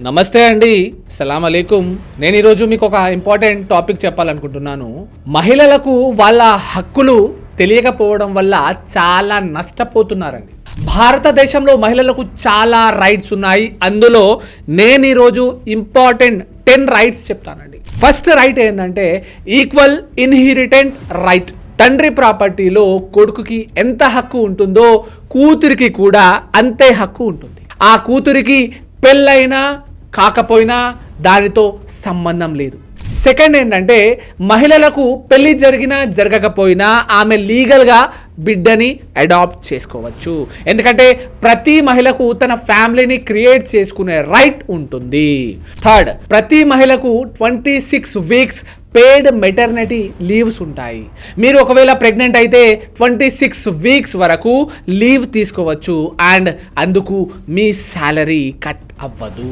నమస్తే అండి, సలాం అలైకుం. నేను ఈరోజు మీకు ఒక ఇంపార్టెంట్ టాపిక్ చెప్పాలనుకుంటున్నాను. మహిళలకు వాళ్ళ హక్కులు తెలియకపోవడం వల్ల చాలా నష్టపోతున్నారండి. భారతదేశంలో మహిళలకు చాలా రైట్స్ ఉన్నాయి. అందులో నేను ఈరోజు ఇంపార్టెంట్ 10 రైట్స్ చెప్తానండి. ఫస్ట్ రైట్ ఏంటంటే ఈక్వల్ ఇన్హెరిటెంట్ రైట్. తండ్రి ప్రాపర్టీలో కొడుకుకి ఎంత హక్కు ఉంటుందో కూతురికి కూడా అంతే హక్కు ఉంటుంది. ఆ కూతురికి పెళ్ళైనా కాకపోయినా దానితో సంబంధం లేదు. సెకండ్ ఏంటంటే మహిళలకు పెళ్లి జరిగినా జరగకపోయినా ఆమె లీగల్గా బిడ్డని అడాప్ట్ చేసుకోవచ్చు. ఎందుకంటే ప్రతి మహిళకు తన ఫ్యామిలీని క్రియేట్ చేసుకునే రైట్ ఉంటుంది. థర్డ్, ప్రతి మహిళకు 26 వీక్స్ పేడ్ మెటర్నిటీ లీవ్స్ ఉంటాయి. మీరు ఒకవేళ ప్రెగ్నెంట్ అయితే 26 వీక్స్ వరకు లీవ్ తీసుకోవచ్చు అండ్ అందుకు మీ శాలరీ కట్ అవ్వదు.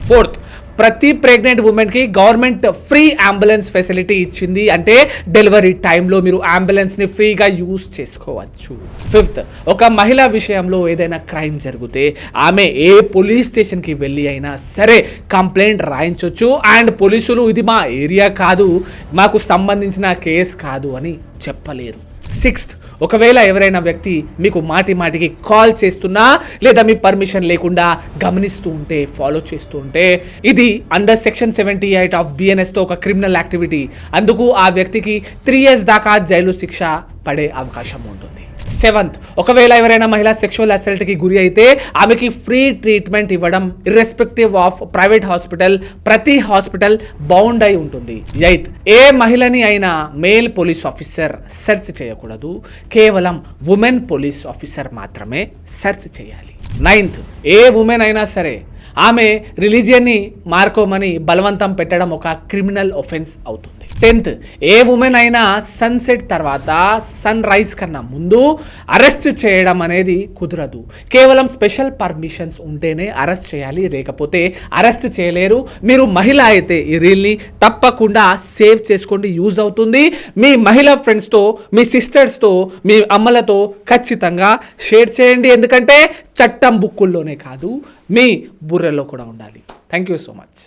ఫోర్త్, ప్రతి ప్రెగ్నెంట్ ఉమెన్కి గవర్నమెంట్ ఫ్రీ అంబులెన్స్ ఫెసిలిటీ ఇచ్చింది. అంటే డెలివరీ టైంలో మీరు అంబులెన్స్ని ఫ్రీగా యూజ్ చేసుకోవచ్చు. ఫిఫ్త్, ఒక మహిళ విషయంలో ఏదైనా క్రైమ్ జరిగితే ఆమె ఏ పోలీస్ స్టేషన్కి వెళ్ళి అయినా సరే కంప్లైంట్ రాయించవచ్చు అండ్ పోలీసులు ఇది మా ఏరియా కాదు, మాకు సంబంధించిన కేసు కాదు అని చెప్పలేరు. సిక్స్త్, ఒకవేళ ఎవరైనా వ్యక్తి మీకు మాటికి కాల్ చేస్తున్నా లేదా మీ పర్మిషన్ లేకుండా గమనిస్తూ ఉంటే, ఫాలో చేస్తూ ఉంటే ఇది అండర్ సెక్షన్ 78 ఆఫ్ BNSతో ఒక క్రిమినల్ యాక్టివిటీ. అందుకు ఆ వ్యక్తికి 3 years దాకా జైలు శిక్ష పడే అవకాశం ఉంటుంది. సెవెంత్, ఒకవేళ ఎవరైనా మహిళ సెక్షువల్ అసల్ట్కి గురి అయితే ఆమెకి ఫ్రీ ట్రీట్మెంట్ ఇవ్వడం ఇర్రెస్పెక్టివ్ ఆఫ్ ప్రైవేట్ హాస్పిటల్. ప్రతి హాస్పిటల్ బౌండ్ అయి ఉంటుంది. ఎయిత్, ఏ మహిళని అయినా మేల్ పోలీస్ ఆఫీసర్ సెర్చ్ చేయకూడదు, కేవలం ఉమెన్ పోలీస్ ఆఫీసర్ మాత్రమే సెర్చ్ చేయాలి. నైన్త్, ఏ ఉమెన్ అయినా సరే ఆమె రిలీజియన్ని మార్కోమని బలవంతం పెట్టడం ఒక క్రిమినల్ ఒఫెన్స్ అవుతుంది. 10th, ఏ ఉమెన్ అయినా సన్సెట్ తర్వాత సన్ రైజ్ కన్నా ముందు అరెస్ట్ చేయడం అనేది కుదరదు. కేవలం స్పెషల్ పర్మిషన్స్ ఉంటేనే అరెస్ట్ చేయాలి, లేకపోతే అరెస్ట్ చేయలేరు. మీరు మహిళ అయితే ఈ రీల్ని తప్పకుండా సేవ్ చేసుకోండి, యూజ్ అవుతుంది. మీ మహిళా ఫ్రెండ్స్తో, మీ సిస్టర్స్తో, మీ అమ్మలతో ఖచ్చితంగా షేర్ చేయండి. ఎందుకంటే చట్టం బుక్కుల్లోనే కాదు మీ బుర్రలో కూడా ఉండాలి. Thank you so much.